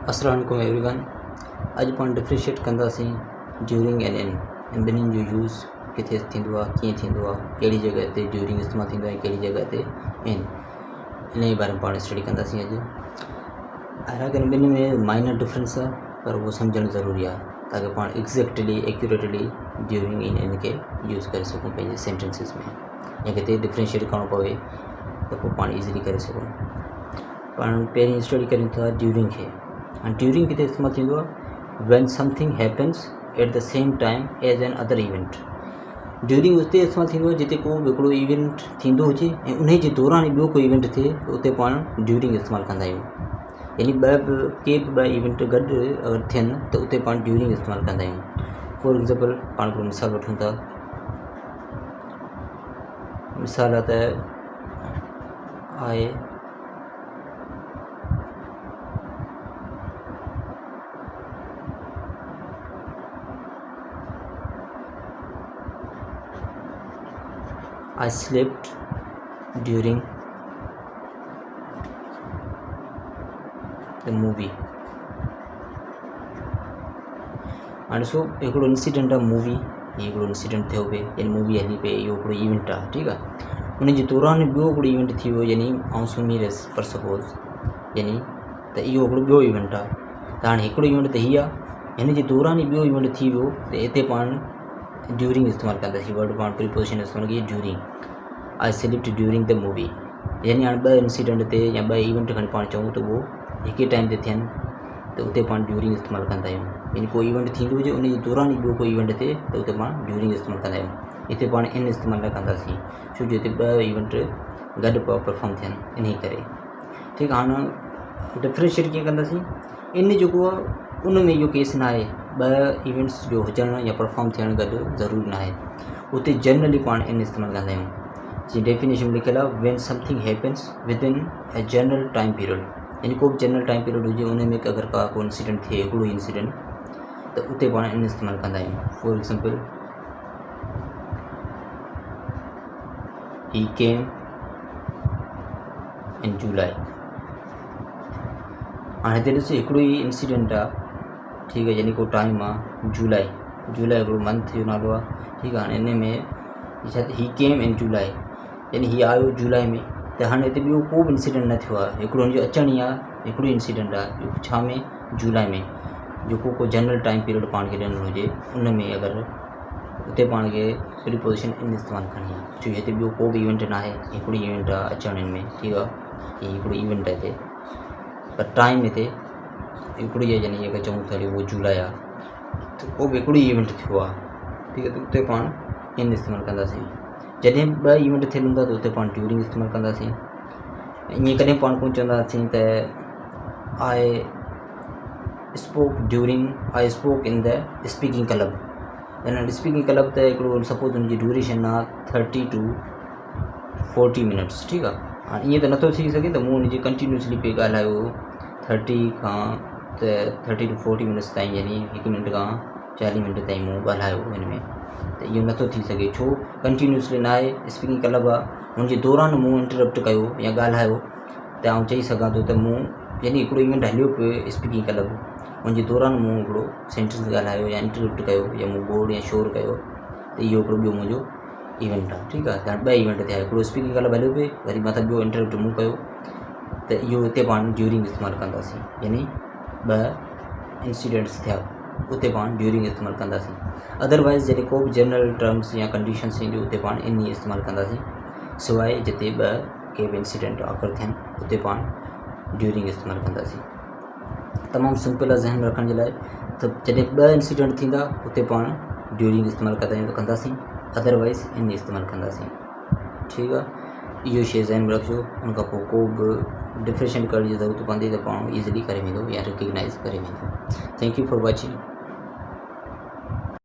अस्सलाम वालेकुम एवरीवन। अॼु पाण डिफ्रेंशिएट कंदासीं ड्यूरिंग एंड इन ॿिन्हिनि जो यूज़ किथे थींदो आहे, कीअं थींदो आहे, कहिड़ी जॻह ते ड्यूरिंग इस्तेमालु थींदो आहे, कहिड़ी जॻह ते इन जे बारे में पाण स्टडी कंदासीं अॼु। हालांकि इन ॿिन्ही में माइनर डिफरेंस आहे, पर उहो सम्झणु ज़रूरी आहे ताकी पाण एग्ज़ैक्टली एक्यूरेटली ड्यूरिंग इन खे यूज़ करे सघूं पंहिंजे सेंटेंसिस में, या किथे डिफ्रेंशिएट करिणो पवे त पोइ पाण ईज़िली करे सघूं। पाण पहिरीं स्टडी कयूं था ड्यूरिंग खे। ड्यूरिंग किथे इस्तेमालु थींदो आहे when something happens at the same time as an other event. During उते इस्तेमालु थींदो आहे जिते को हिकिड़ो इवेंट थींदो हुजे ऐं उन जे दौरान ॿियो कोई इवेंट थिए त उते पाण ड्यूरिंग इस्तेमालु कंदा आहियूं। यानी के बि ॿ इवेंट गॾु अगरि थियनि त उते पाण ड्यूरिंग इस्तेमालु कंदा आहियूं। फॉर एग्ज़ाम्पल पाण हिकिड़ो मिसाल वठूं था। मिसाल त आहे I slept during the movie। हाणे सो हिकिड़ो इंसिडेंट आहे मूवी, हिकिड़ो इंसिडेंट थियो पिए यानी मूवी हली पई, इहो हिकिड़ो इवेंट आहे, ठीकु आहे। उन जे दौरान ॿियो हिकिड़ो इवेंट थी वियो, यानी आउं सुम्ही रहियसि पर सपोज़, यानी त इहो हिकिड़ो ॿियो इवेंट आहे। त हाणे हिकिड़ो इवेंट त हीअ आहे, हिन जे दौरान ई ॿियो इवेंट थी वियो त हिते पाण ड्यूरिंग इस्तेमालु कंदासीं। वर्ड पाण प्रीपोजिशन इस्तेमालु कई during. I slipped during the movie, यानी हाणे ॿ इंसिडेंट ते या ॿ इवेंट खणी पाण चऊं त उहो हिकु टाइम ते थियनि त उते पाण ड्यूरिंग इस्तेमालु कंदा आहियूं। यानी कोई इवेंट थींदो हुजे उन जे दौरान ई ॿियो कोई इवेंट थिए त उते पाण ड्यूरिंग इस्तेमालु कंदा आहियूं। हिते पाण इन इस्तेमालु न कंदासीं छो जो हिते ॿ इवेंट गॾु परफॉर्म थियनि, इन करे। ठीकु आहे। हाणे डिफ्रेंशिएट कीअं कंदासीं? इन जेको आहे उन में इहो केस न आहे, ॿ इवेंट्स जो हुजणु या परफॉर्म थियणु गॾु ज़रूरी न आहे। उते जनरली पाण इन इस्तेमालु कंदा आहियूं। जी डेफिनेशन लिखियलु आहे when something happens with in a general time period. यानी को बि जनरल टाइम पीरियड हुजे उन में अगरि को इंसिडेंट थिए, हिकिड़ो इंसिडेंट, त उते पाण इन इस्तेमालु कंदा आहियूं। फॉर एग्ज़ाम्पल ही केम इन जुलाई। हाणे हिते ॾिसो हिकिड़ो ई इंसिडेंट आहे, ठीकु आहे, यानी को टाइम आहे जुलाई। जुलाई हिकिड़ो मंथ जो नालो आहे, ठीकु आहे। हाणे इन में छा ही केम इन जुलाई, यानी हीअ आयो जुलाई में। त हाणे हिते ॿियो को बि इंसिडेंट न थियो आहे, हिकिड़ो हुनजो अचण ई आहे, हिकिड़ो इंसिडेंट आहे छा में, जुलाई में, जेको को जनरल टाइम पीरियड पाण खे ॾियणो हुजे उन में अगरि उते पाण खे प्रीपोजिशन इन इस्तेमालु करणी आहे छो हिते ॿियो को बि इवेंट न आहे, हिकिड़ी इवेंट आहे अचण में, ठीकु आहे। हीअ हिकिड़ो इवेंट आहे हिते, पर टाइम हिते हिकिड़ी आहे, यानी अगरि चऊं था उहो जुलाई आहे त को बि हिकिड़ो ई इवेंट थियो आहे, ठीकु आहे। त उते पाण इन इस्तेमालु कंदासीं। जॾहिं ॿ इवेंट थियनि हूंदा त उते पाण ड्यूरिंग इस्तेमालु कंदासीं। ईअं कॾहिं पाण कोन चवंदासीं त I spoke in the speaking club. यानी स्पीकिंग क्लब त हिकिड़ो सपोज़ हुनजी ड्यूरेशन आहे 30 to 40 मिनट्स, ठीकु आहे। हाणे ईअं त नथो थी सघे त मूं हुनजी कंटिन्यूसली पे ॻाल्हायो 30 to 40 मिनट्स ताईं, यानी 1 मिनट खां 40 मिनट ताईं मूं ॻाल्हायो हिन में, त इहो नथो थी सघे छो कंटिन्यूसली न आहे। स्पीकिंग क्लब आहे, हुनजे दौरान मूं इंटरप्ट कयो या ॻाल्हायो त आउं चई सघां थो त मूं, यानी हिकिड़ो इवेंट हलियो पियो स्पीकिंग क्लब, हुनजे दौरान मूं हिकिड़ो सेंटेंस ॻाल्हायो या इंटरप्ट कयो या मूं बोर्ड या शोर कयो, त इहो हिकिड़ो ॿियो मुंहिंजो इवेंट आहे, ठीकु आहे। त ॿ इवेंट थिया, हिकिड़ो स्पीकिंग क्लब हलियो पिए, वरी मथां ॿियो इंटरप्ट मूं कयो, त इहो हिते पाण ड्यूरिंग इस्तेमालु कंदासीं। यानी ॿ इंसिडेंट्स थिया उते पाण ड्यूरिंग इस्तेमालु कंदासीं। अदरवाइज़ जॾहिं को बि जनरल टर्म्स या कंडीशन्स ईंदियूं उते पाण इन ई इस्तेमालु कंदासीं, सवाइ जिते ॿ के बि इंसिडेंट अकर थियनि उते पाण ड्यूरिंग इस्तेमालु कंदासीं। तमामु सिंपल आहे ज़हन रखण जे लाइ। त जॾहिं ॿ इंसिडेंट थींदा उते पाण ड्यूरिंग इस्तेमालु कंदासीं, अदरवाइज़ इन इस्तेमालु कंदासीं, ठीकु आहे। इहो शइ ज़हन में रखिजो। उन खां पोइ को बि डिफ्रेंशिएट करण जी ज़रूरत पवंदी त पाण ईज़िली करे वेंदो या रिकग्नाइज़ करे वेंदो। Thank U for watching.